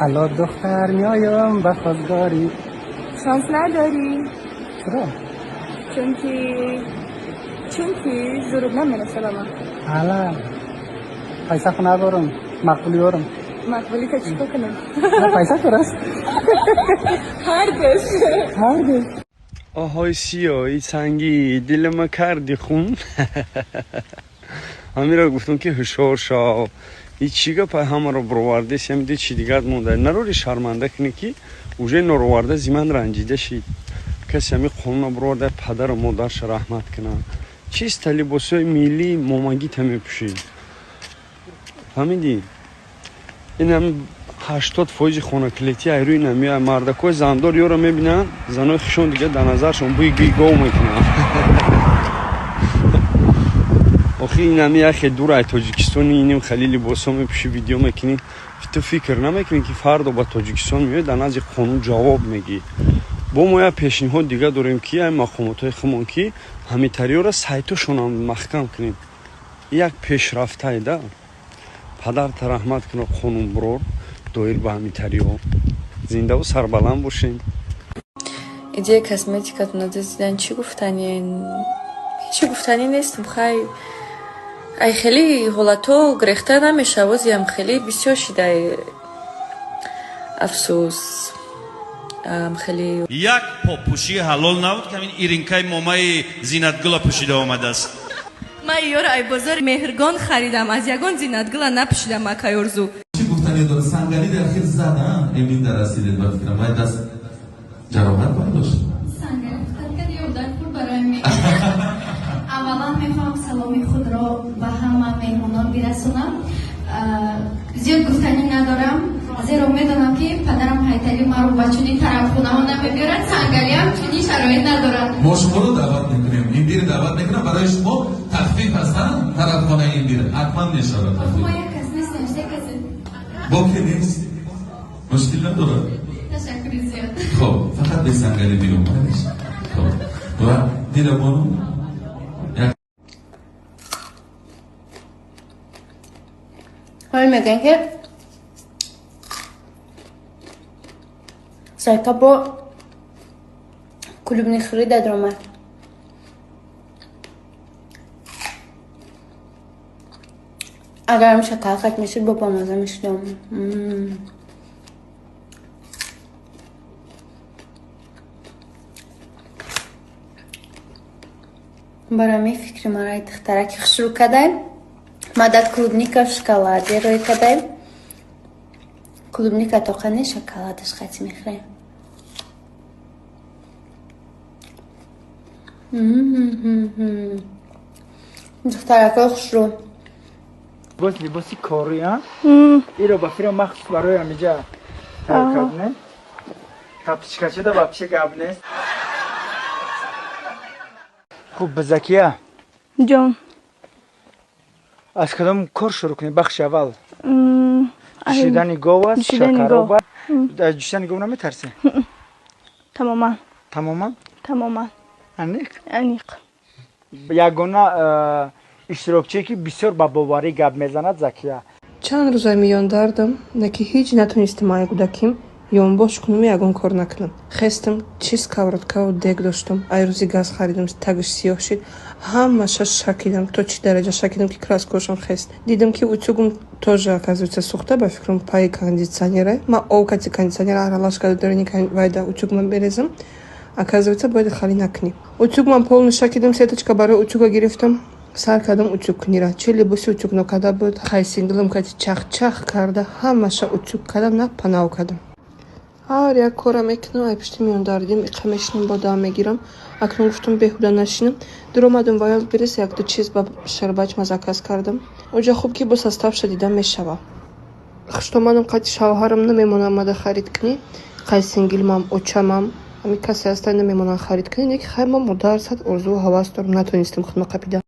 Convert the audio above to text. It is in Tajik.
الو دختر میایم وفاداری. شانس نداری چرا؟ چونکی زروب نمیرسه به من. حالا پیسه خو ندارم، مقبولیارم. مقبولی که چیکار کنم؟ نه پیسه فرست. هر دست آهای سیایی سنگی دل ما کردی خون. همین را گفتم که هشار شو این چیگا پای همه رو برورده سیمیده چی دیگر مونده نروری شرمنده کنی که اوژه نروورده زیمن رنجیده شید کسی همی خوننا برورده پدر و مادرش رحمت کنه چیست لباسای میلی مومگی تمی پوشید فهمیدی این هم 80% خونکلیتی ایروی نمیه مردکای زندار یورو میبینن زنای خشون دیگه در نظرشون بوی گاو میکنن. آخه این همی اخی دور ای تاجیکستانی اینیم خلیلی باسا میپوشی ویدیو میکنی تو فکر نمیکنی که فردا با تاجیکستان میاد در نزد قانون جواب میگی با ما یه پیشنهاد دیگه داریم که این مقامات خمون که همین طریق را سایتشون هم محکم کنیم یک پیشرفته ایده پدر رحمت کنه قانون برور دایر به همین طریق زنده و سربلند باشین. ایده کاسمتیکاتون دیدن چی گفتنی؟ هیچی گفتنی نیست. بخوای ای خیلی حالتو گرفته نمیشه وزیم خیلی بسیار شده افسوس خیلی یک پاپوشی حلال نبود که این ایرینکای مامای زینتگل پوشیده آمده است. من یار ای بازار مهرگان خریدم از یگان زینتگل نپوشیدم مکای ارزو. چی گفتنی داره سنگلی در خیلی زدن امین در رسیدید و فکرم باید دست جراحت برداشت سنگلی خود که یودک بود برای می اولا میخوام سلامی خود را به همه مهمونان برسونم. زیاد گفتنی ندارم زیرا میدونم که پدرم حیدری ما رو با چنین طرف خونه ها نمیبیارن سنگلی هم چنین شرایط ندارن. ما شما رو دعوت میکنیم این دیر دعوت میکنم برای شما تخفیف هستن طرف خانه این دیر حتما میشارد ما یک کس نیستیم سه کسی با که نیست مشکل نداره تشکری زیاد. خب فقط به سنگلی بیرون کنیش خب و دیر بانو حالا میگن که سایکا با کلوبنی خریده درامد اگر هم شکل خط میشید با پامازه میشدم برای می فکر مرای تخترکی خشرو کدایم مدد клубника в шоколаде روی کدایم клубника توقنه شکلاتش خطی میخریم دخترکا خشرو باز لباسی کاری ها این رو با فیلم مخصوص برای همیجا حرکت نه کپچکا شده با پیش گب نیست. خوب بزکیه جان از کدام کار شروع کنی بخش اول جوشیدن گاو است شکر از جوشیدن گاو نمیترسی تماما انیق یگانه اشتراکچی که بسیار با باوری گپ میزند زکیه چند روز میان دردم نکی هیچ نتونستم مای کودکیم یون باش کنم یگان کار نکنم خستم چیز کاورتکا و دیگ داشتم ای روزی گاز خریدم تگش سیاه شد همش شکیدم تو چی درجه شکیدم که краскошам خست دیدم که утюгом тоже оказывается сухта ба фикрам пай кондиционера ма овкати кондиционера аралашка дорника вайда утюгман березам оказывается бояд хали накни утюгман полный шакидам сеточка барои утюга гирифтам сар кардам утюгкунира чӣ либоси утюгно када буд хай синглам кати чах карда ҳамаша утюг кардам на панав кардам ҳар як кора мекунам ай пишти миён дардим иқа мешинам бо дам мегирам акнун гуфтам беҳуда нашинам дуромадам ваял бирис як-ду чиз ба шарбачма заказ кардам оҷа хуб ки бо состав шадида мешава хуштомадам қати шавҳарам намемонам мада харид кунӣ қай сингилмам очамам ҳами касе ҳастан намемонам харид кунӣ неки хай ма модар сад орзу ҳавас дорам натонистам худма қапида